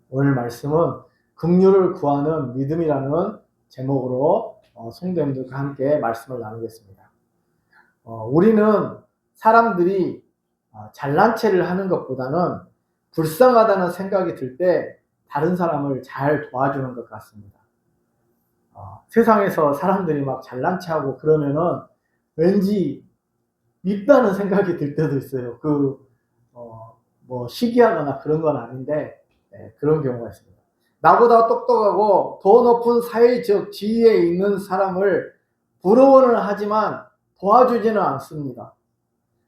오늘 말씀은 긍휼을 구하는 믿음이라는 제목으로 성도님들과 함께 말씀을 나누겠습니다. 우리는 사람들이 잘난 체를 하는 것보다는 불쌍하다는 생각이 들 때 다른 사람을 잘 도와주는 것 같습니다. 세상에서 사람들이 막 잘난 체하고 그러면은 왠지 밉다는 생각이 들 때도 있어요. 시기하거나 그런 건 아닌데, 그런 경우가 있습니다. 나보다 똑똑하고 더 높은 사회적 지위에 있는 사람을 부러워는 하지만 도와주지는 않습니다.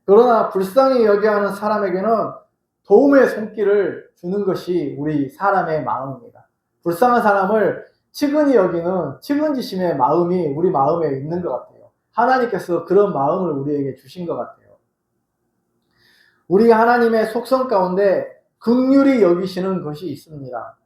그러나 불쌍히 여겨하는 사람에게는 도움의 손길을 주는 것이 우리 사람의 마음입니다. 불쌍한 사람을 측은히 여기는 측은지심의 마음이 우리 마음에 있는 것 같아요. 하나님께서 그런 마음을 우리에게 주신 것 같아요. 우리 하나님의 속성 가운데 긍휼히 여기시는 것이 있습니다.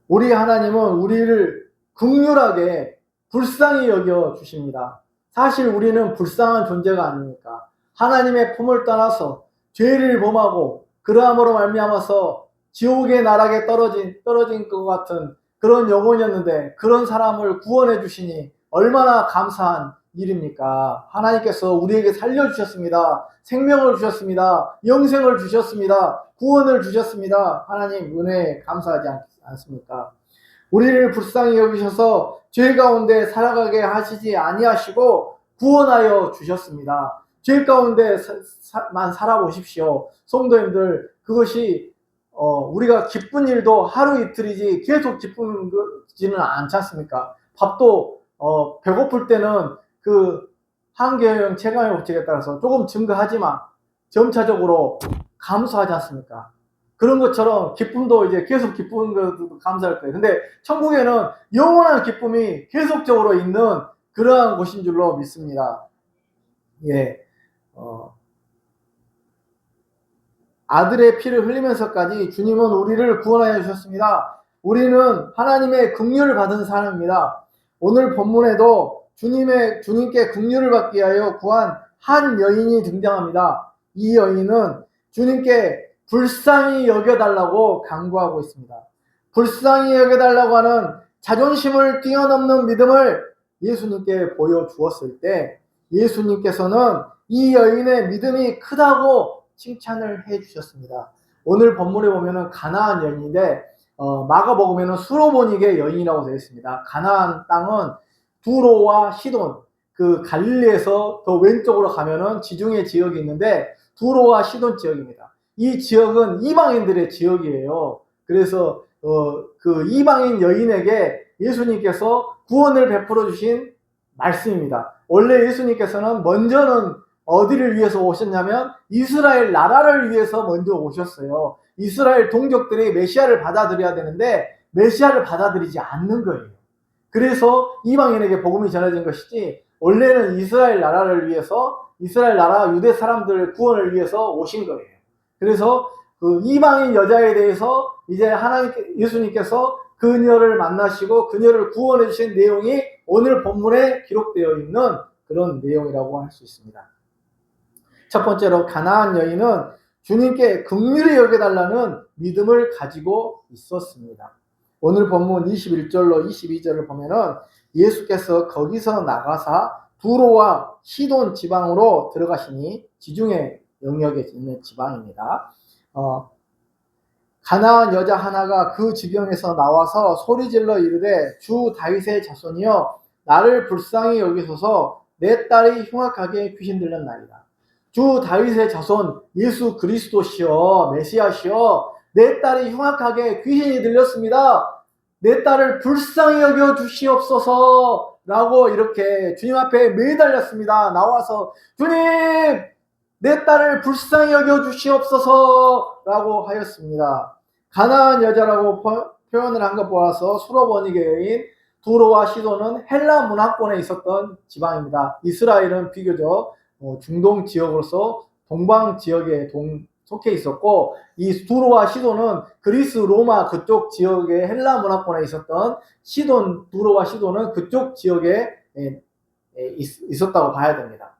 우리 하나님은 우리를 긍휼하게 불쌍히 여겨 주십니다. 사실 우리는 불쌍한 존재가 아닙니까? 하나님의 품을 떠나서 죄를 범하고 그러함으로 말미암아서 지옥의 나락에 떨어진 것 같은 그런 영혼이었는데 그런 사람을 구원해 주시니 얼마나 감사한 일입니까? 하나님께서 우리에게 살려주셨습니다. 생명을 주셨습니다. 영생을 주셨습니다. 구원을 주셨습니다. 하나님 은혜에 감사하지 않습니까? 우리를 불쌍히 여기셔서 죄 가운데 살아가게 하시지 아니하시고 구원하여 주셨습니다. 죄 가운데만 살아보십시오. 성도님들, 그것이 우리가 기쁜 일도 하루 이틀이지 계속 기쁘지는 않지 않습니까? 밥도 배고플 때는 그 한계형 체감의 법칙에 따라서 조금 증가하지만 점차적으로 감소하지 않습니까? 그런 것처럼 기쁨도 이제 계속 기쁜 것도 감사할 거예요. 근데 천국에는 영원한 기쁨이 계속적으로 있는 그러한 곳인 줄로 믿습니다. 예, 아들의 피를 흘리면서까지 주님은 우리를 구원하여 주셨습니다. 우리는 하나님의 긍휼을 받은 사람입니다. 오늘 본문에도 주님께 긍휼을 받기 위하여 구한 한 여인이 등장합니다. 이 여인은 주님께 불쌍히 여겨달라고 간구하고 있습니다. 불쌍히 여겨달라고 하는 자존심을 뛰어넘는 믿음을 예수님께 보여주었을 때 예수님께서는 이 여인의 믿음이 크다고 칭찬을 해 주셨습니다. 오늘 본문에 보면은 가나안 여인인데 마가복음에는 수로보니게 여인이라고 되어 있습니다. 가나안 땅은 두로와 시돈, 그 갈릴리에서 더 왼쪽으로 가면은 지중해 지역이 있는데 두로와 시돈 지역입니다. 이 지역은 이방인들의 지역이에요. 그래서 그 이방인 여인에게 예수님께서 구원을 베풀어 주신 말씀입니다. 원래 예수님께서는 먼저는 어디를 위해서 오셨냐면 이스라엘 나라를 위해서 먼저 오셨어요. 이스라엘 동족들이 메시아를 받아들여야 되는데 메시아를 받아들이지 않는 거예요. 그래서 이방인에게 복음이 전해진 것이지 원래는 이스라엘 나라를 위해서 이스라엘 나라 유대 사람들의 구원을 위해서 오신 거예요. 그래서 그 이방인 여자에 대해서 이제 예수님께서 그녀를 만나시고 그녀를 구원해 주신 내용이 오늘 본문에 기록되어 있는 그런 내용이라고 할 수 있습니다. 첫 번째로 가나안 여인은 주님께 긍휼히 여겨달라는 믿음을 가지고 있었습니다. 오늘 본문 21절로 22절을 보면은 예수께서 거기서 나가사 두로와 시돈 지방으로 들어가시니 지중해 영역에 있는 지방입니다. 가나안 여자 하나가 그 지경에서 나와서 소리질러 이르되 주 다윗의 자손이여 나를 불쌍히 여기소서 내 딸이 흉악하게 귀신 들렸나이다. 주 다윗의 자손 예수 그리스도시여 메시아시여 내 딸이 흉악하게 귀신이 들렸습니다. 내 딸을 불쌍히 여겨 주시옵소서 라고 이렇게 주님 앞에 매달렸습니다. 나와서 주님 내 딸을 불쌍히 여겨 주시옵소서 라고 하였습니다. 가나안 여자라고 표현을 한 것 보아서 수로보니게 여인 두로와 시돈은 헬라 문화권에 있었던 지방입니다. 이스라엘은 비교적 중동 지역으로서 동방 지역에 속해 있었고 이 두로와 시돈은 그리스 로마 그쪽 지역의 헬라 문화권에 있었던 두로와 시돈은 그쪽 지역에 있었다고 봐야 됩니다.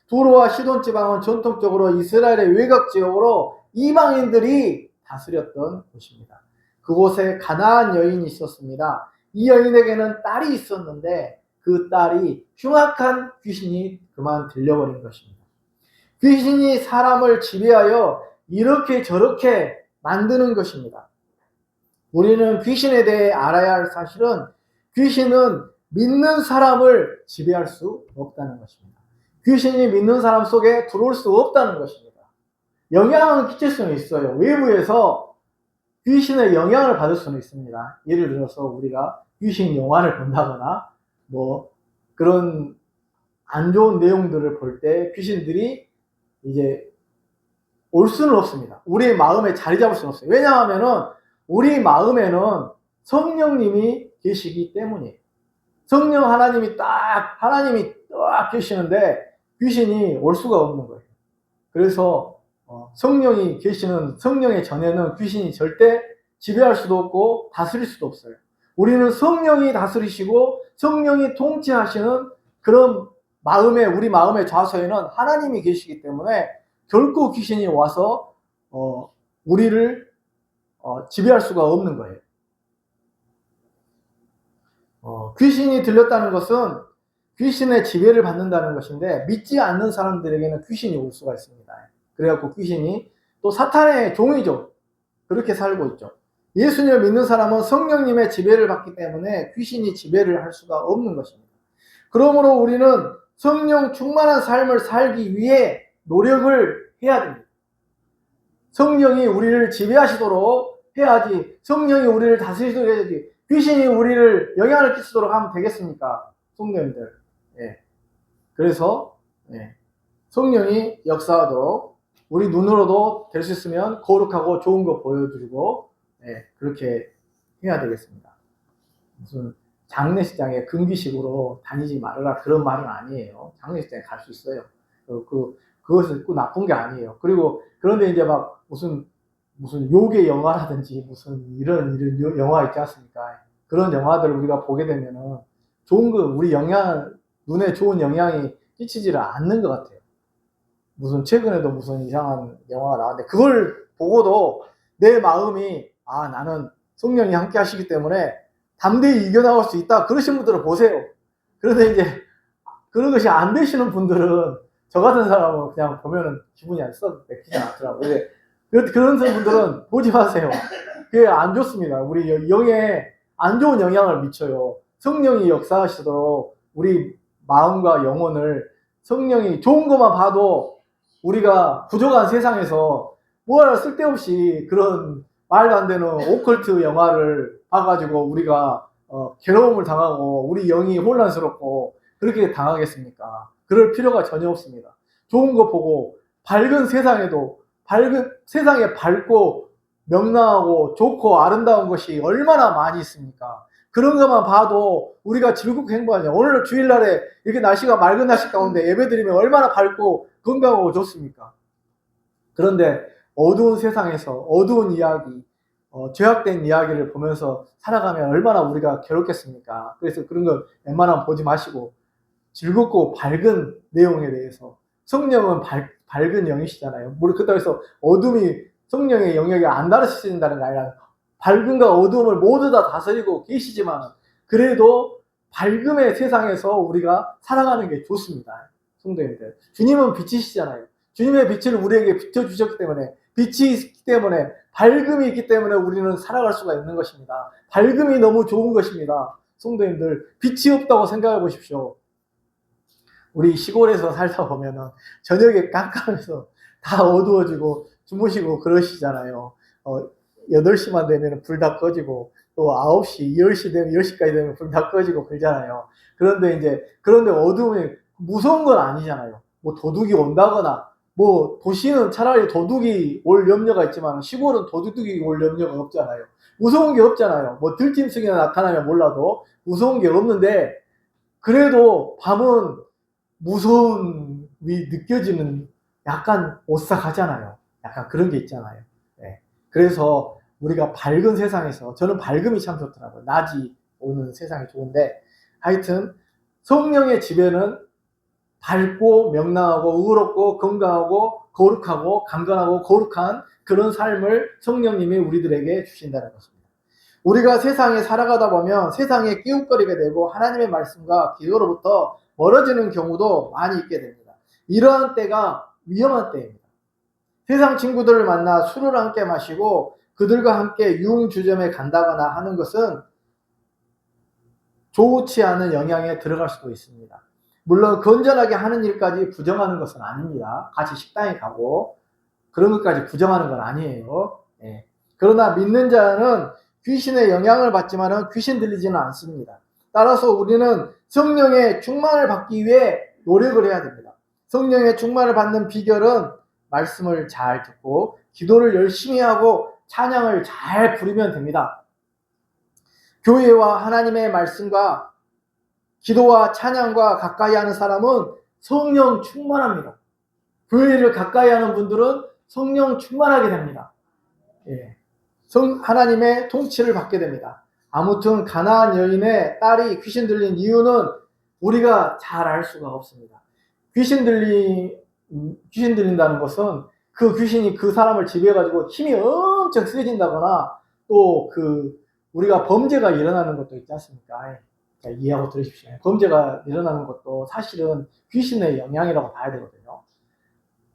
두로와 시돈 지방은 전통적으로 이스라엘의 외곽 지역으로 이방인들이 다스렸던 곳입니다. 그곳에 가나안 여인이 있었습니다. 이 여인에게는 딸이 있었는데 그 딸이 흉악한 귀신이 그만 들려버린 것입니다. 귀신이 사람을 지배하여 이렇게 저렇게 만드는 것입니다. 우리는 귀신에 대해 알아야 할 사실은 귀신은 믿는 사람을 지배할 수 없다는 것입니다. 귀신이 믿는 사람 속에 들어올 수 없다는 것입니다. 영향은 끼칠 수는 있어요. 외부에서 귀신의 영향을 받을 수는 있습니다. 예를 들어서 우리가 귀신 영화를 본다거나 뭐 그런 안 좋은 내용들을 볼 때 귀신들이 이제 올 수는 없습니다. 우리의 마음에 자리 잡을 수는 없어요. 왜냐하면은 우리 마음에는 성령님이 계시기 때문이에요. 성령 하나님이 딱 계시는데 귀신이 올 수가 없는 거예요. 그래서 성령이 계시는 성령의 전에는 귀신이 절대 지배할 수도 없고 다스릴 수도 없어요. 우리는 성령이 다스리시고 성령이 통치하시는 그런 우리 마음의 좌소에는 하나님이 계시기 때문에 결코 귀신이 와서 우리를 지배할 수가 없는 거예요. 귀신이 들렸다는 것은 귀신의 지배를 받는다는 것인데 믿지 않는 사람들에게는 귀신이 올 수가 있습니다. 그래갖고 귀신이 또 사탄의 종이죠. 그렇게 살고 있죠. 예수님을 믿는 사람은 성령님의 지배를 받기 때문에 귀신이 지배를 할 수가 없는 것입니다. 그러므로 우리는 성령 충만한 삶을 살기 위해 노력을 해야 됩니다. 성령이 우리를 지배하시도록 해야지, 성령이 우리를 다스리도록 해야지, 귀신이 우리를 영향을 끼치도록 하면 되겠습니까? 성령님들. 예. 그래서 성령이 역사하도록 우리 눈으로도 될 수 있으면 거룩하고 좋은 거 보여드리고 그렇게 해야 되겠습니다. 무슨 장례식장에 금기식으로 다니지 말아라 그런 말은 아니에요. 장례식장에 갈 수 있어요. 그것은 꼭 나쁜 게 아니에요. 그리고 그런데 이제 막 무슨 욕의 영화라든지 무슨 이런 영화 있지 않습니까? 그런 영화들을 우리가 보게 되면은 좋은 거 우리 눈에 좋은 영향이 끼치지를 않는 것 같아요. 무슨 최근에도 무슨 이상한 영화가 나왔는데 그걸 보고도 내 마음이 나는 성령이 함께 하시기 때문에 담대히 이겨나갈 수 있다. 그러신 분들은 보세요. 그런데 이제 그런 것이 안 되시는 분들은 저 같은 사람은 그냥 보면은 기분이 안 내키지 않더라고요. 그런 분들은 보지 마세요. 그게 안 좋습니다. 우리 영에 안 좋은 영향을 미쳐요. 성령이 역사하시도록 우리 마음과 영혼을 성령이 좋은 것만 봐도 우리가 부족한 세상에서 뭐하러 쓸데없이 그런 말도 안 되는 오컬트 영화를 봐가지고 우리가 괴로움을 당하고 우리 영이 혼란스럽고 그렇게 당하겠습니까? 그럴 필요가 전혀 없습니다. 좋은 거 보고 세상에 밝고 명랑하고 좋고 아름다운 것이 얼마나 많이 있습니까? 그런 것만 봐도 우리가 즐겁고 행복하냐. 오늘 주일날에 이렇게 날씨가 맑은 날씨 가운데 예배드리면 얼마나 밝고 건강하고 좋습니까? 그런데 어두운 세상에서 어두운 이야기, 죄악된 이야기를 보면서 살아가면 얼마나 우리가 괴롭겠습니까? 그래서 그런 걸 웬만하면 보지 마시고 즐겁고 밝은 내용에 대해서 성령은 밝은 영이시잖아요. 그렇다고 해서 어둠이 성령의 영역이 안 다루신다는 게 아니라 밝음과 어둠을 모두 다 다스리고 계시지만 그래도 밝음의 세상에서 우리가 살아가는 게 좋습니다. 성도님들. 주님은 빛이시잖아요. 주님의 빛을 우리에게 비춰주셨기 때문에 빛이 있기 때문에 밝음이 있기 때문에 우리는 살아갈 수가 있는 것입니다. 밝음이 너무 좋은 것입니다. 성도님들 빛이 없다고 생각해 보십시오. 우리 시골에서 살다 보면은 저녁에 깜깜해서 다 어두워지고 주무시고 그러시잖아요. 8시만 되면 불 다 꺼지고 또 9시, 10시 되면 10시까지 되면 불 다 꺼지고 그러잖아요. 그런데 어두움이 무서운 건 아니잖아요. 뭐 도둑이 온다거나 뭐 도시는 차라리 도둑이 올 염려가 있지만 시골은 도둑이 올 염려가 없잖아요. 무서운 게 없잖아요. 뭐 들짐승이나 나타나면 몰라도 무서운 게 없는데 그래도 밤은 무서움이 느껴지는 약간 오싹하잖아요. 약간 그런 게 있잖아요. 그래서 우리가 밝은 세상에서 저는 밝음이 참 좋더라고요. 낮이 오는 세상이 좋은데 하여튼 성령의 지배는 밝고 명랑하고 의롭고 건강하고 거룩하고 강건하고 거룩한 그런 삶을 성령님이 우리들에게 주신다는 것입니다. 우리가 세상에 살아가다 보면 세상에 끼웃거리게 되고 하나님의 말씀과 기도로부터 멀어지는 경우도 많이 있게 됩니다. 이러한 때가 위험한 때입니다. 세상 친구들을 만나 술을 함께 마시고 그들과 함께 유흥주점에 간다거나 하는 것은 좋지 않은 영향에 들어갈 수도 있습니다. 물론 건전하게 하는 일까지 부정하는 것은 아닙니다. 같이 식당에 가고 그런 것까지 부정하는 건 아니에요. 예. 그러나 믿는 자는 귀신의 영향을 받지만 귀신 들리지는 않습니다. 따라서 우리는 성령의 충만을 받기 위해 노력을 해야 됩니다. 성령의 충만을 받는 비결은 말씀을 잘 듣고 기도를 열심히 하고 찬양을 잘 부르면 됩니다. 교회와 하나님의 말씀과 기도와 찬양과 가까이 하는 사람은 성령 충만합니다. 교회를 가까이 하는 분들은 성령 충만하게 됩니다. 예. 하나님의 통치를 받게 됩니다. 아무튼 가나안 여인의 딸이 귀신 들린 이유는 우리가 잘 알 수가 없습니다. 귀신 들린다는 것은 그 귀신이 그 사람을 지배해가지고 힘이 엄청 세진다거나 또 우리가 범죄가 일어나는 것도 있지 않습니까? 이해하고 들으십시오. 범죄가 일어나는 것도 사실은 귀신의 영향이라고 봐야 되거든요.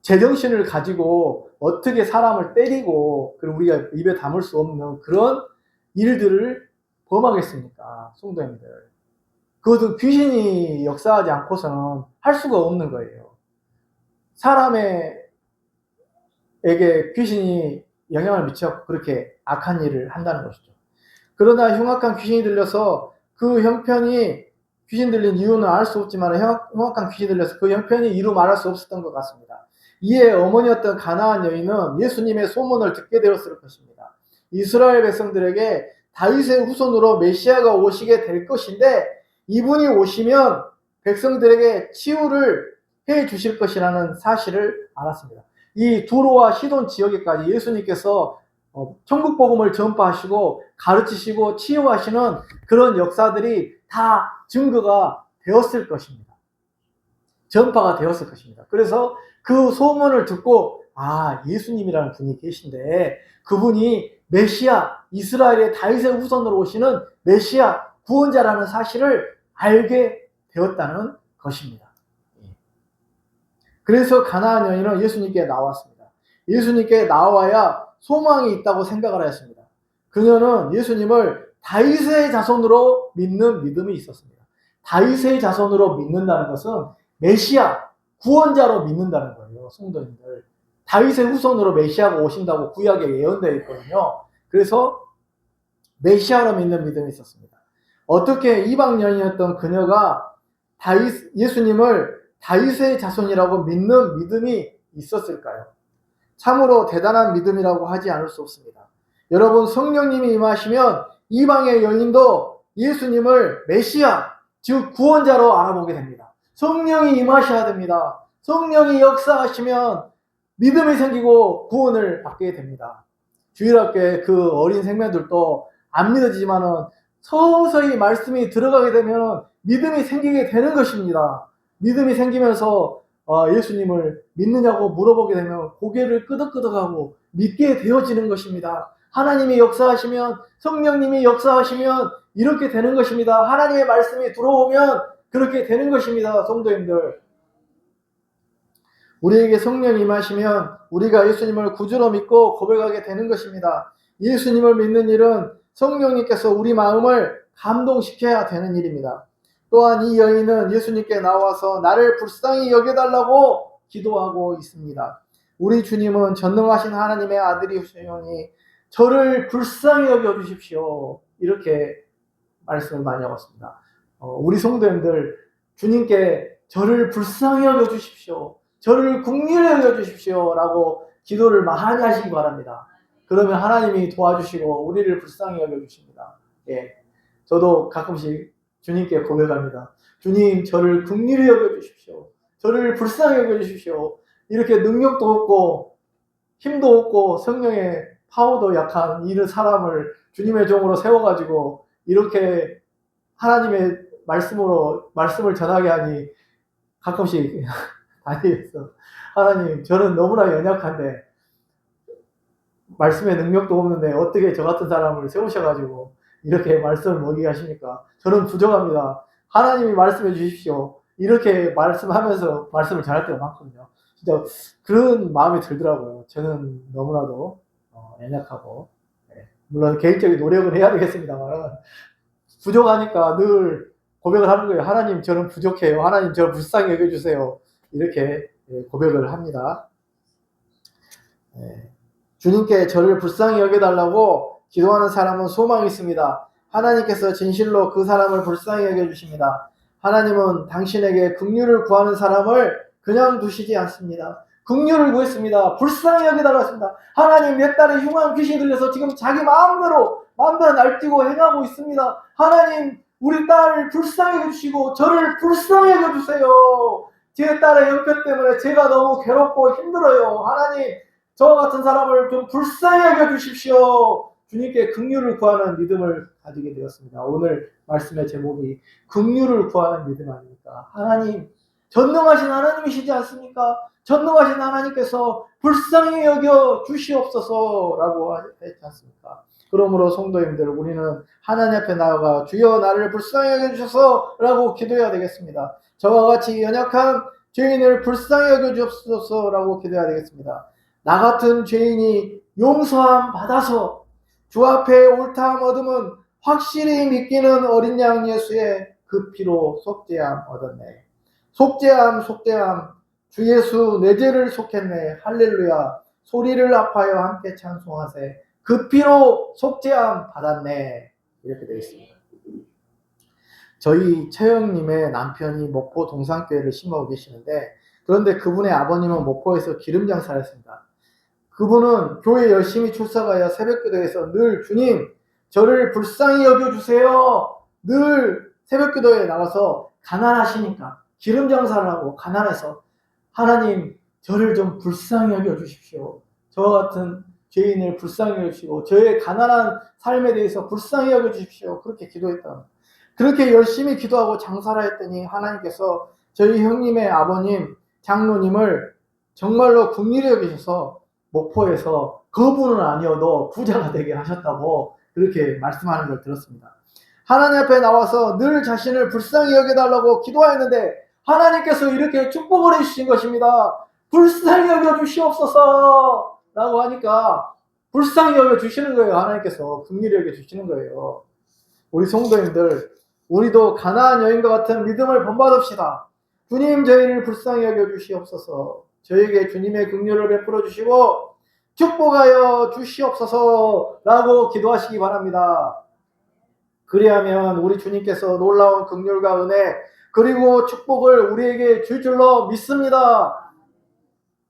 제정신을 가지고 어떻게 사람을 때리고 그리고 우리가 입에 담을 수 없는 그런 일들을 범하겠습니까? 성도님들. 그것은 귀신이 역사하지 않고서는 할 수가 없는 거예요. 사람에게 귀신이 영향을 미쳐 그렇게 악한 일을 한다는 것이죠. 그러나 흉악한 귀신이 들려서 그 형편이 귀신 들린 이유는 알 수 없지만 흉악한 귀신이 들려서 그 형편이 이루 말할 수 없었던 것 같습니다. 이에 어머니였던 가나안 여인은 예수님의 소문을 듣게 되었을 것입니다. 이스라엘 백성들에게 다윗의 후손으로 메시아가 오시게 될 것인데 이분이 오시면 백성들에게 치유를 해 주실 것이라는 사실을 알았습니다. 이 두로와 시돈 지역에까지 예수님께서 천국 복음을 전파하시고 가르치시고 치유하시는 그런 역사들이 다 증거가 되었을 것입니다. 전파가 되었을 것입니다. 그래서 그 소문을 듣고 예수님이라는 분이 계신데 그분이 메시아, 이스라엘의 다윗의 후손으로 오시는 메시아, 구원자라는 사실을 알게 되었다는 것입니다. 그래서 가나안 여인은 예수님께 나왔습니다. 예수님께 나와야 소망이 있다고 생각을 하였습니다. 그녀는 예수님을 다윗의 자손으로 믿는 믿음이 있었습니다. 다윗의 자손으로 믿는다는 것은 메시아, 구원자로 믿는다는 거예요. 성도님들. 다윗의 후손으로 메시아가 오신다고 구약에 예언되어 있거든요. 그래서 메시아로 믿는 믿음이 있었습니다. 어떻게 이방 여인이었던 그녀가 예수님을 다윗의 자손이라고 믿는 믿음이 있었을까요? 참으로 대단한 믿음이라고 하지 않을 수 없습니다. 여러분, 성령님이 임하시면 이방의 여인도 예수님을 메시아, 즉 구원자로 알아보게 됩니다. 성령이 임하셔야 됩니다. 성령이 역사하시면 믿음이 생기고 구원을 받게 됩니다. 주일학교에 그 어린 생명들도 안 믿어지지만은 서서히 말씀이 들어가게 되면 믿음이 생기게 되는 것입니다. 믿음이 생기면서 예수님을 믿느냐고 물어보게 되면 고개를 끄덕끄덕하고 믿게 되어지는 것입니다. 하나님이 역사하시면, 성령님이 역사하시면 이렇게 되는 것입니다. 하나님의 말씀이 들어오면 그렇게 되는 것입니다. 성도님들, 우리에게 성령이 임하시면 우리가 예수님을 구주로 믿고 고백하게 되는 것입니다. 예수님을 믿는 일은 성령님께서 우리 마음을 감동시켜야 되는 일입니다. 또한 이 여인은 예수님께 나와서 나를 불쌍히 여겨달라고 기도하고 있습니다. 우리 주님은 전능하신 하나님의 아들이시오니 저를 불쌍히 여겨주십시오. 이렇게 말씀을 많이 하고 있습니다. 우리 성도님들, 주님께 저를 불쌍히 여겨주십시오, 저를 긍휼히 여겨주십시오 라고 기도를 많이 하시기 바랍니다. 그러면 하나님이 도와주시고 우리를 불쌍히 여겨주십니다. 예, 저도 가끔씩 주님께 고백합니다. 주님, 저를 긍휼히 여겨주십시오, 저를 불쌍히 여겨주십시오. 이렇게 능력도 없고 힘도 없고 성령의 파워도 약한 이런 사람을 주님의 종으로 세워가지고 이렇게 하나님의 말씀을 전하게 하니 가끔씩 다니면서 하나님, 저는 너무나 연약한데 말씀의 능력도 없는데 어떻게 저 같은 사람을 세우셔가지고 이렇게 말씀을 먹이게 하십니까? 저는 부족합니다. 하나님이 말씀해 주십시오. 이렇게 말씀하면서 말씀을 잘할 때가 많거든요. 진짜 그런 마음이 들더라고요. 저는 너무나도 연약하고, 물론 개인적인 노력을 해야 되겠습니다만 부족하니까 늘 고백을 하는 거예요. 하나님, 저는 부족해요. 하나님, 저를 불쌍히 여겨주세요. 이렇게 고백을 합니다. 주님께 저를 불쌍히 여겨달라고 기도하는 사람은 소망이 있습니다. 하나님께서 진실로 그 사람을 불쌍히 여겨주십니다. 하나님은 당신에게 긍휼을 구하는 사람을 그냥 두시지 않습니다. 긍휼을 구했습니다. 불쌍히 여겨달라고 했습니다. 하나님, 내 딸의 흉한 귀신이 들려서 지금 자기 마음대로 날뛰고 행하고 있습니다. 하나님, 우리 딸을 불쌍히 여겨주시고 저를 불쌍히 여겨주세요. 제 딸의 형편 때문에 제가 너무 괴롭고 힘들어요. 하나님, 저와 같은 사람을 좀 불쌍히 여겨주십시오. 주님께 긍휼을 구하는 믿음을 가지게 되었습니다. 오늘 말씀의 제목이 긍휼을 구하는 믿음 아닙니까? 하나님, 전능하신 하나님이시지 않습니까? 전능하신 하나님께서 불쌍히 여겨 주시옵소서라고 했지 않습니까? 그러므로 성도님들, 우리는 하나님 앞에 나아가 주여 나를 불쌍히 여겨주셔서라고 기도해야 되겠습니다. 저와 같이 연약한 죄인을 불쌍히 여겨주옵소서라고 기도해야 되겠습니다. 나 같은 죄인이 용서함 받아서 주 앞에 옳다함 얻음은 확실히 믿기는 어린 양 예수의 그 피로 속죄함 얻었네. 속죄함 주 예수 내 죄를 속했네. 할렐루야. 소리를 합하여 함께 찬송하세. 그 피로 속죄함 받았네. 이렇게 되어 있습니다. 저희 최영님의 남편이 목포 동산교회를 심어오고 계시는데, 그런데 그분의 아버님은 목포에서 기름 장사를 했습니다. 그분은 교회 열심히 출석하여 새벽기도에서 늘 주님, 저를 불쌍히 여겨주세요. 늘 새벽기도에 나가서 가난하시니까 기름 장사를 하고 가난해서 하나님, 저를 좀 불쌍히 여겨주십시오. 저와 같은 죄인을 불쌍히 여겨주시고 저의 가난한 삶에 대해서 불쌍히 여겨주십시오. 그렇게 기도했다. 그렇게 열심히 기도하고 장사를 했더니 하나님께서 저희 형님의 아버님 장로님을 정말로 긍휼히 여기셔서 목포에서 그분은 아니어도 부자가 되게 하셨다고 그렇게 말씀하는 걸 들었습니다. 하나님 앞에 나와서 늘 자신을 불쌍히 여겨달라고 기도하였는데 하나님께서 이렇게 축복을 해주신 것입니다. 불쌍히 여겨주시옵소서 라고 하니까 불쌍히 여겨주시는 거예요. 하나님께서 긍휼히 여겨주시는 거예요. 우리 성도님들, 우리도 가나안 여인과 같은 믿음을 본받읍시다. 주님, 저희를 불쌍히 여겨주시옵소서. 저에게 주님의 긍휼을 베풀어 주시고 축복하여 주시옵소서 라고 기도하시기 바랍니다. 그리하면 우리 주님께서 놀라운 긍휼과 은혜 그리고 축복을 우리에게 줄 줄로 믿습니다.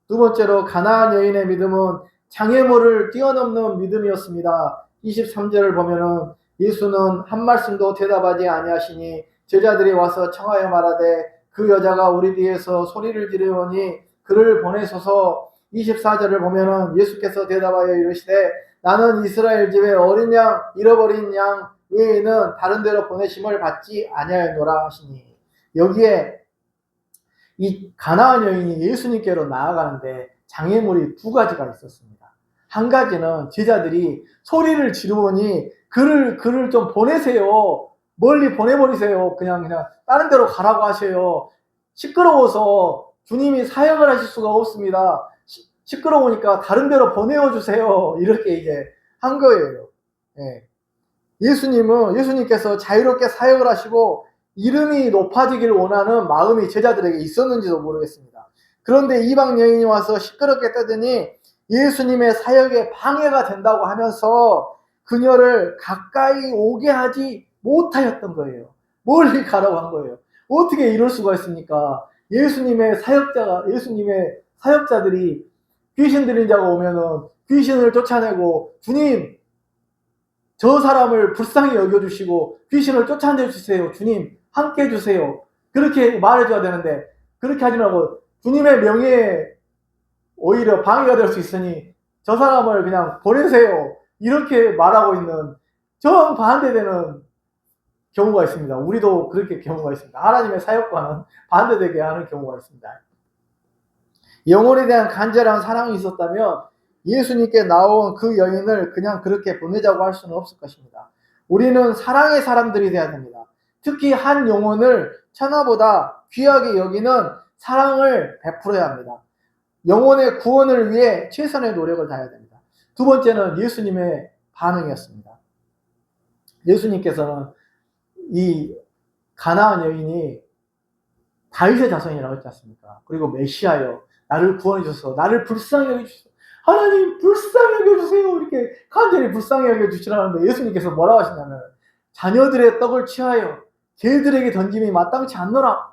두 번째로 가나안 여인의 믿음은 장애물을 뛰어넘는 믿음이었습니다. 23절을 보면은 예수는 한 말씀도 대답하지 아니하시니 제자들이 와서 청하여 말하되 그 여자가 우리 뒤에서 소리를 지르오니 그를 보내소서. 24절을 보면은 예수께서 대답하여 이르시되 나는 이스라엘 집에 어린 양 잃어버린 양 외에는 다른 데로 보내심을 받지 아니하였노라 하시니, 여기에 이 가나안 여인이 예수님께로 나아가는데 장애물이 두 가지가 있었습니다. 한 가지는 제자들이 소리를 지르니 그를 좀 보내세요. 멀리 보내버리세요. 그냥 다른 데로 가라고 하세요. 시끄러워서 주님이 사역을 하실 수가 없습니다. 시끄러우니까 다른 데로 보내어 주세요. 이렇게 이제 한 거예요. 예수님께서 자유롭게 사역을 하시고 이름이 높아지기를 원하는 마음이 제자들에게 있었는지도 모르겠습니다. 그런데 이방 여인이 와서 시끄럽게 떠드니 예수님의 사역에 방해가 된다고 하면서 그녀를 가까이 오게 하지 못하였던 거예요. 멀리 가라고 한 거예요. 어떻게 이럴 수가 있습니까? 예수님의 사역자들이 귀신 들린 자가 오면은 귀신을 쫓아내고 주님, 저 사람을 불쌍히 여겨주시고 귀신을 쫓아내주세요. 주님, 함께 해주세요. 그렇게 말해줘야 되는데 그렇게 하지 말고 주님의 명예에 오히려 방해가 될 수 있으니 저 사람을 그냥 보내세요. 이렇게 말하고 있는 정반대되는 경우가 있습니다. 우리도 그렇게 경우가 있습니다. 하나님의 사역과는 반대되게 하는 경우가 있습니다. 영혼에 대한 간절한 사랑이 있었다면 예수님께 나온 그 여인을 그냥 그렇게 보내자고 할 수는 없을 것입니다. 우리는 사랑의 사람들이 되어야 됩니다. 특히 한 영혼을 천하보다 귀하게 여기는 사랑을 베풀어야 합니다. 영혼의 구원을 위해 최선의 노력을 다해야 됩니다. 두 번째는 예수님의 반응이었습니다. 예수님께서는 이 가나안 여인이 다윗의 자손이라고 했지 않습니까? 그리고 메시아여 나를 구원해 주소서, 나를 불쌍히 여겨주소서, 하나님 불쌍히 여겨주세요, 이렇게 간절히 불쌍히 여겨주시라는데 예수님께서 뭐라고 하시냐면 자녀들의 떡을 취하여 개들에게 던짐이 마땅치 않노라.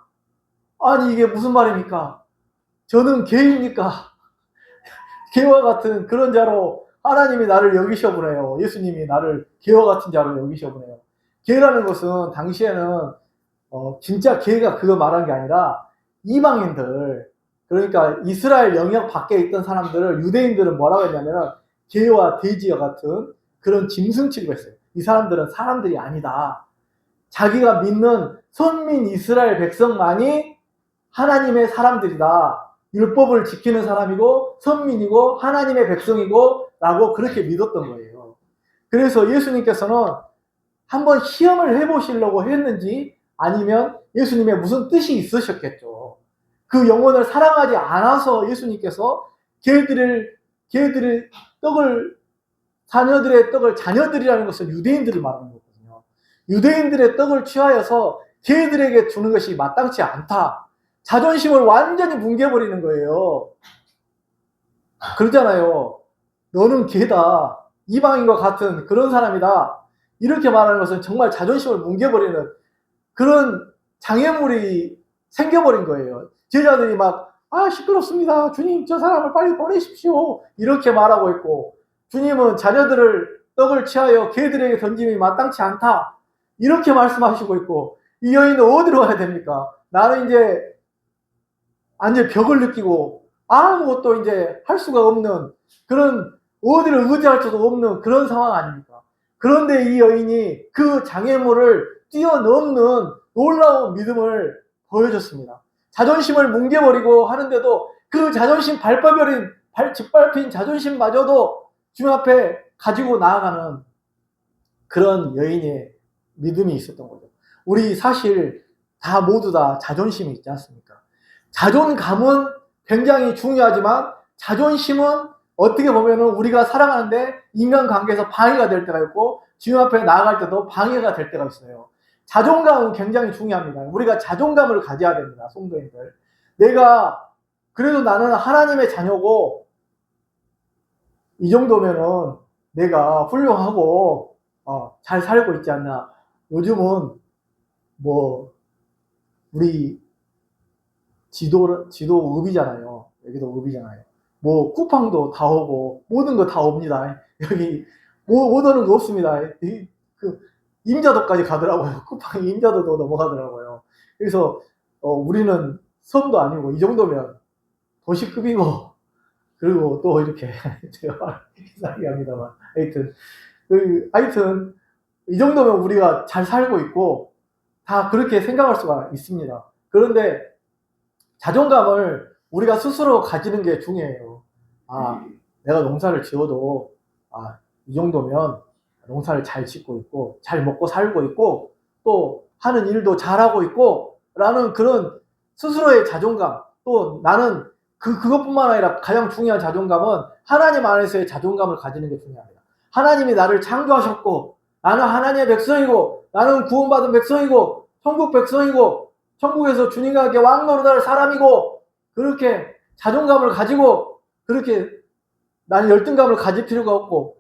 아니 이게 무슨 말입니까? 저는 개입니까? 개와 같은 그런 자로 하나님이 나를 여기셔보네요. 예수님이 나를 개와 같은 자로 여기셔보네요. 개라는 것은 당시에는 진짜 개가 그거 말한 게 아니라 이방인들, 그러니까 이스라엘 영역 밖에 있던 사람들을 유대인들은 뭐라고 했냐면 개와 돼지와 같은 그런 짐승 취급했어요. 이 사람들은 사람들이 아니다. 자기가 믿는 선민 이스라엘 백성만이 하나님의 사람들이다. 율법을 지키는 사람이고 선민이고 하나님의 백성이고 라고 그렇게 믿었던 거예요. 그래서 예수님께서는 한번 시험을 해보시려고 했는지 아니면 예수님의 무슨 뜻이 있으셨겠죠. 그 영혼을 사랑하지 않아서 예수님께서 개들의 떡을, 자녀들의 떡을, 자녀들이라는 것은 유대인들을 말하는 거거든요. 유대인들의 떡을 취하여서 개들에게 주는 것이 마땅치 않다. 자존심을 완전히 뭉개버리는 거예요. 그러잖아요. 너는 개다. 이방인과 같은 그런 사람이다. 이렇게 말하는 것은 정말 자존심을 뭉개버리는 그런 장애물이 생겨버린 거예요. 제자들이 막 시끄럽습니다. 주님 저 사람을 빨리 보내십시오. 이렇게 말하고 있고 주님은 자녀들을 떡을 취하여 개들에게 던짐이 마땅치 않다. 이렇게 말씀하시고 있고 이 여인은 어디로 가야 됩니까? 나는 이제 완전 벽을 느끼고 아무것도 이제 할 수가 없는 그런 어디를 의지할 수도 없는 그런 상황 아닙니까? 그런데 이 여인이 그 장애물을 뛰어넘는 놀라운 믿음을 보여줬습니다. 자존심을 뭉개버리고 하는데도 그 자존심 짓밟힌 자존심마저도 주님 앞에 가지고 나아가는 그런 여인의 믿음이 있었던 거죠. 우리 사실 모두 다 자존심이 있지 않습니까? 자존감은 굉장히 중요하지만 자존심은 어떻게 보면은 우리가 살아가는데 인간관계에서 방해가 될 때가 있고 주님 앞에 나아갈 때도 방해가 될 때가 있어요. 자존감은 굉장히 중요합니다. 우리가 자존감을 가져야 됩니다. 성도님들. 그래도 나는 하나님의 자녀고 이 정도면은 내가 훌륭하고 잘 살고 있지 않나. 요즘은 우리 지도 읍이잖아요. 여기도 읍이잖아요. 쿠팡도 다 오고 모든 거 다 옵니다. 여기 못 오는 거 없습니다. 임자도까지 가더라고요. 쿠팡이 임자도도 넘어가더라고요. 그래서 우리는 섬도 아니고 이 정도면 도시급이고 그리고 또 이렇게 제가 이상하게 합니다만 하여튼 이 정도면 우리가 잘 살고 있고 다 그렇게 생각할 수가 있습니다. 그런데 자존감을 우리가 스스로 가지는 게 중요해요. 내가 농사를 지어도 이 정도면 농사를 잘 짓고 있고 잘 먹고 살고 있고 또 하는 일도 잘하고 있고 라는 그런 스스로의 자존감, 또 나는 그것뿐만 아니라 가장 중요한 자존감은 하나님 안에서의 자존감을 가지는 게 중요합니다. 하나님이 나를 창조하셨고 나는 하나님의 백성이고 나는 구원받은 백성이고 천국 백성이고 천국에서 주님과 함께 왕노릇할 사람이고 그렇게 자존감을 가지고 그렇게 나는 열등감을 가질 필요가 없고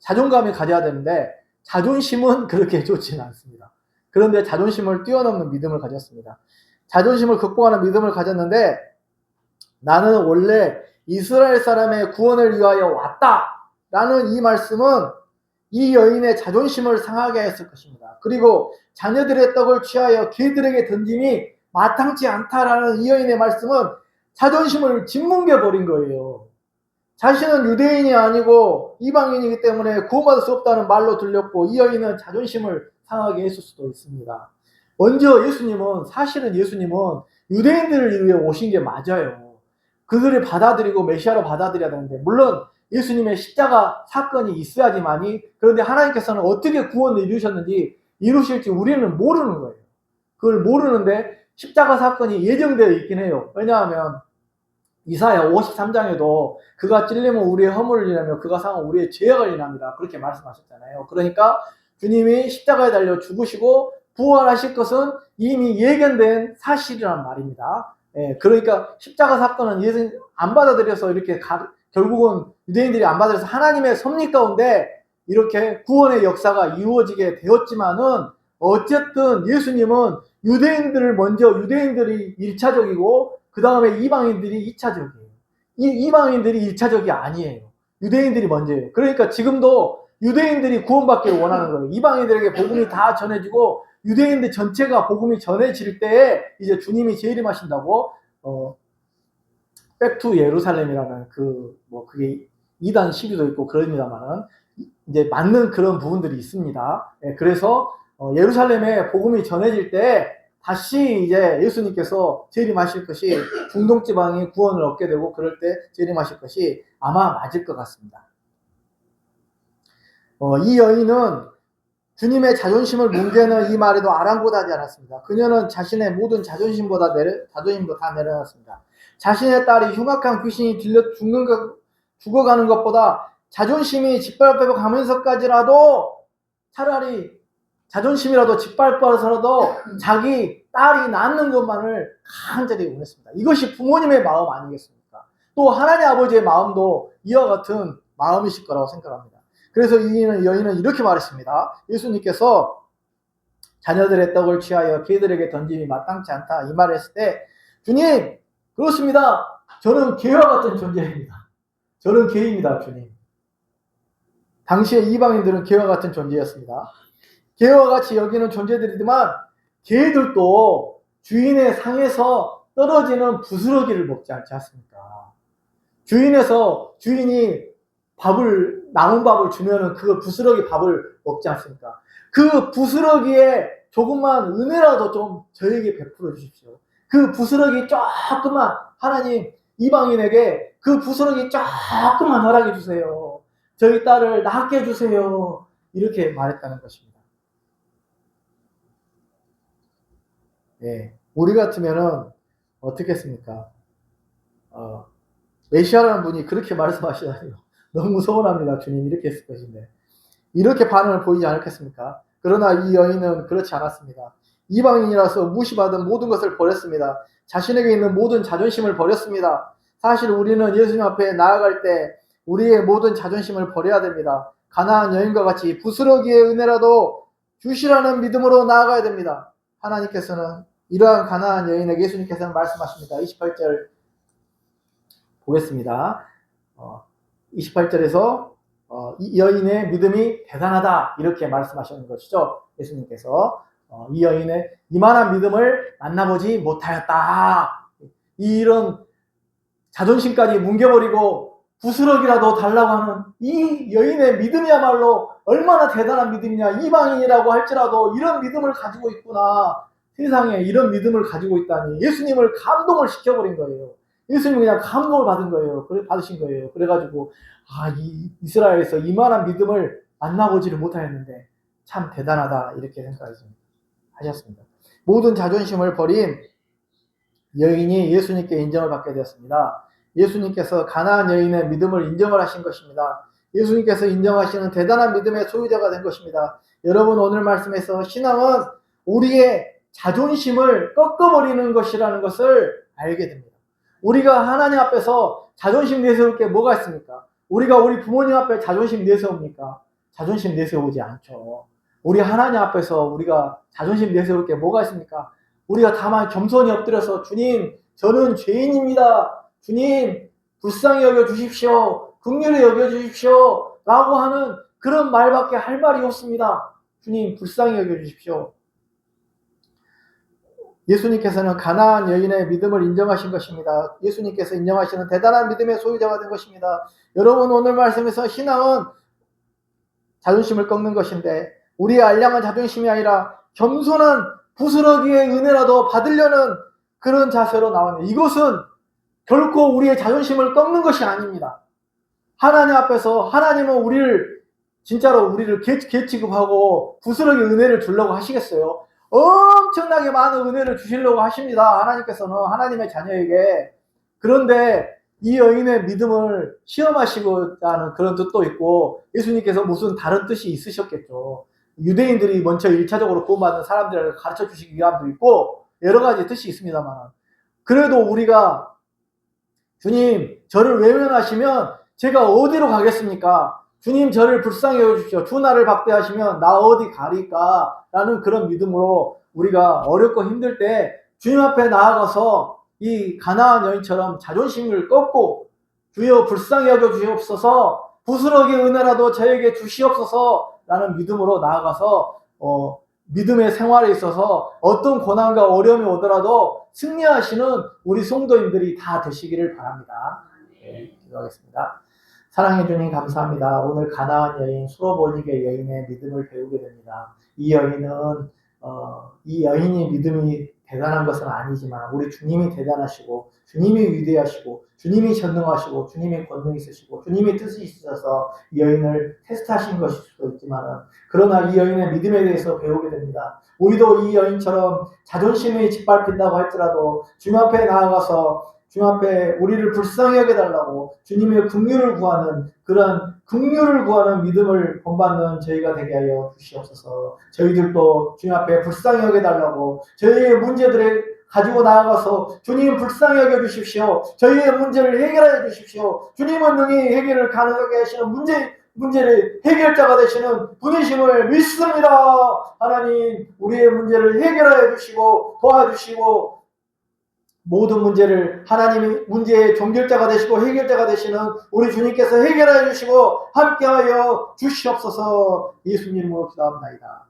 자존감이 가져야 되는데 자존심은 그렇게 좋지는 않습니다. 그런데 자존심을 뛰어넘는 믿음을 가졌습니다. 자존심을 극복하는 믿음을 가졌는데 나는 원래 이스라엘 사람의 구원을 위하여 왔다 라는 이 말씀은 이 여인의 자존심을 상하게 했을 것입니다. 그리고 자녀들의 떡을 취하여 개들에게 던짐이 마땅치 않다라는 이 여인의 말씀은 자존심을 짓뭉개버린 거예요. 자신은 유대인이 아니고 이방인이기 때문에 구원받을 수 없다는 말로 들렸고 이 여인은 자존심을 상하게 했을 수도 있습니다. 먼저 사실은 예수님은 유대인들을 위해 오신 게 맞아요. 그들을 받아들이고 메시아로 받아들여야 되는데 물론 예수님의 십자가 사건이 있어야지만이, 그런데 하나님께서는 어떻게 구원을 이루셨는지 이루실지 우리는 모르는 거예요. 그걸 모르는데 십자가 사건이 예정되어 있긴 해요. 왜냐하면 이사야 53장에도 그가 찔리면 우리의 허물을 인하며 그가 상한 우리의 죄악을 인합니다. 그렇게 말씀하셨잖아요. 그러니까 주님이 십자가에 달려 죽으시고 부활하실 것은 이미 예견된 사실이란 말입니다. 예, 그러니까 십자가 사건은 예수님 안 받아들여서 이렇게 결국은 유대인들이 안 받아들여서 하나님의 섭리 가운데 이렇게 구원의 역사가 이루어지게 되었지만은, 어쨌든 예수님은 유대인들이 1차적이고 그 다음에 이방인들이 2차적이에요. 이방인들이 1차적이 아니에요. 유대인들이 먼저예요. 그러니까 지금도 유대인들이 구원받기를 원하는 거예요. 이방인들에게 복음이 다 전해지고 유대인들 전체가 복음이 전해질 때에 이제 주님이 재림하신다고 백투 예루살렘이라는 그게 2단 시기도 있고 그럽니다만은 이제 맞는 그런 부분들이 있습니다. 예, 그래서 예루살렘에 복음이 전해질 때 다시 이제 예수님께서 재림하실 것이, 중동 지방이 구원을 얻게 되고 그럴 때 재림하실 것이 아마 맞을 것 같습니다. 이 여인은 주님의 자존심을 뭉개는 이 말에도 아랑곳하지 않았습니다. 그녀는 자신의 모든 자존심도 다 내려놨습니다. 자신의 딸이 흉악한 귀신이 들려 죽어가는 것보다 자존심이 짓밟혀 가면서까지라도, 차라리 자존심이라도 짓밟아서라도 자기 딸이 낫는 것만을 간절히 원했습니다. 이것이 부모님의 마음 아니겠습니까? 또 하나님 아버지의 마음도 이와 같은 마음이실 거라고 생각합니다. 그래서 이 여인은 이렇게 말했습니다. 예수님께서 자녀들의 떡을 취하여 개들에게 던짐이 마땅치 않다, 이 말을 했을 때, 주님, 그렇습니다. 저는 개와 같은 존재입니다. 저는 개입니다, 주님. 당시에 이방인들은 개와 같은 존재였습니다. 개와 같이 여기는 존재들이지만 개들도 주인의 상에서 떨어지는 부스러기를 먹지 않지 않습니까? 주인이 남은 밥을 주면은 그걸 부스러기 밥을 먹지 않습니까? 그 부스러기에 조금만 은혜라도 좀 저에게 베풀어 주십시오. 그 부스러기 조금만, 하나님, 이방인에게 그 부스러기 조금만 허락해 주세요. 저희 딸을 낫게 해주세요. 이렇게 말했다는 것입니다. 예, 우리 같으면은 어떻게 했습니까? 메시아라는 분이 그렇게 말씀하시다니요. 너무 서운합니다. 주님, 이렇게 했을 것인데. 이렇게 반응을 보이지 않았겠습니까? 그러나 이 여인은 그렇지 않았습니다. 이방인이라서 무시받은 모든 것을 버렸습니다. 자신에게 있는 모든 자존심을 버렸습니다. 사실 우리는 예수님 앞에 나아갈 때 우리의 모든 자존심을 버려야 됩니다. 가나안 여인과 같이 부스러기의 은혜라도 주시라는 믿음으로 나아가야 됩니다. 하나님께서는 이러한 가나안 여인에게 예수님께서는 말씀하십니다. 28절 보겠습니다. 28절에서 이 여인의 믿음이 대단하다, 이렇게 말씀하시는 것이죠. 예수님께서 이 여인의 이만한 믿음을 만나보지 못하였다. 이런 자존심까지 뭉개버리고 부스러기라도 달라고 하는 이 여인의 믿음이야말로 얼마나 대단한 믿음이냐. 이방인이라고 할지라도 이런 믿음을 가지고 있구나. 세상에 이런 믿음을 가지고 있다니. 예수님을 감동을 시켜버린 거예요. 예수님이 그냥 감동을 받으신 거예요. 그래가지고 이스라엘에서 이만한 믿음을 만나보지를 못하였는데 참 대단하다, 이렇게 생각하셨습니다. 모든 자존심을 버린 여인이 예수님께 인정을 받게 되었습니다. 예수님께서 가나안 여인의 믿음을 인정을 하신 것입니다. 예수님께서 인정하시는 대단한 믿음의 소유자가 된 것입니다. 여러분, 오늘 말씀에서 신앙은 우리의 자존심을 꺾어버리는 것이라는 것을 알게 됩니다. 우리가 하나님 앞에서 자존심 내세울 게 뭐가 있습니까? 우리가 우리 부모님 앞에 자존심 내세웁니까? 자존심 내세우지 않죠. 우리 하나님 앞에서 우리가 자존심 내세울 게 뭐가 있습니까? 우리가 다만 겸손히 엎드려서, 주님, 저는 죄인입니다. 주님, 불쌍히 여겨주십시오. 긍휼히 여겨주십시오. 라고 하는 그런 말밖에 할 말이 없습니다. 주님, 불쌍히 여겨주십시오. 예수님께서는 가나안 여인의 믿음을 인정하신 것입니다. 예수님께서 인정하시는 대단한 믿음의 소유자가 된 것입니다. 여러분, 오늘 말씀에서 신앙은 자존심을 꺾는 것인데, 우리의 알량한 자존심이 아니라 겸손한 부스러기의 은혜라도 받으려는 그런 자세로 나오네요. 이것은 결코 우리의 자존심을 꺾는 것이 아닙니다. 하나님 앞에서 하나님은 우리를 진짜로 우리를 개 취급하고 부스러기 은혜를 주려고 하시겠어요? 엄청나게 많은 은혜를 주시려고 하십니다. 하나님께서는 하나님의 자녀에게. 그런데 이 여인의 믿음을 시험하시고자는 그런 뜻도 있고 예수님께서 무슨 다른 뜻이 있으셨겠죠. 유대인들이 먼저 1차적으로 구원받는 사람들을 가르쳐 주시기 위함도 있고 여러 가지 뜻이 있습니다만 그래도 우리가 주님 저를 외면하시면 제가 어디로 가겠습니까? 주님 저를 불쌍히 여겨주십시오. 주 나를 박대하시면 나 어디 가리까? 라는 그런 믿음으로 우리가 어렵고 힘들 때 주님 앞에 나아가서 이 가나안 여인처럼 자존심을 꺾고 주여 불쌍히 여겨주시옵소서 부스러기 은혜라도 저에게 주시옵소서 라는 믿음으로 나아가서 믿음의 생활에 있어서 어떤 고난과 어려움이 오더라도 승리하시는 우리 성도님들이 다 되시기를 바랍니다. 네, 기도하겠습니다. 사랑해 주님 감사합니다. 오늘 가나안 여인 수로보니게 여인의 믿음을 배우게 됩니다. 이 여인은 이 여인이 믿음이 대단한 것은 아니지만 우리 주님이 대단하시고 주님이 위대하시고 주님이 전능하시고 주님이 권능 있으시고 주님이 뜻이 있으셔서 이 여인을 테스트하신 것일 수도 있지만 그러나 이 여인의 믿음에 대해서 배우게 됩니다. 우리도 이 여인처럼 자존심이 짓밟힌다고 할지라도 주님 앞에 나아가서 주님 앞에 우리를 불쌍히 여겨달라고 주님의 긍휼을 구하는 그런 긍휼을 구하는 믿음을 본받는 저희가 되게 하여 주시옵소서. 저희들도 주님 앞에 불쌍히 여겨달라고 저희의 문제들을 가지고 나아가서 주님 불쌍히 여겨주십시오. 저희의 문제를 해결해 주십시오. 주님은 능히 해결을 가능하게 하시는 문제를 해결자가 되시는 분이심을 믿습니다. 하나님 우리의 문제를 해결해 주시고 도와주시고 모든 문제를 하나님이 문제의 종결자가 되시고 해결자가 되시는 우리 주님께서 해결해 주시고 함께하여 주시옵소서. 예수님으로 기도합니다.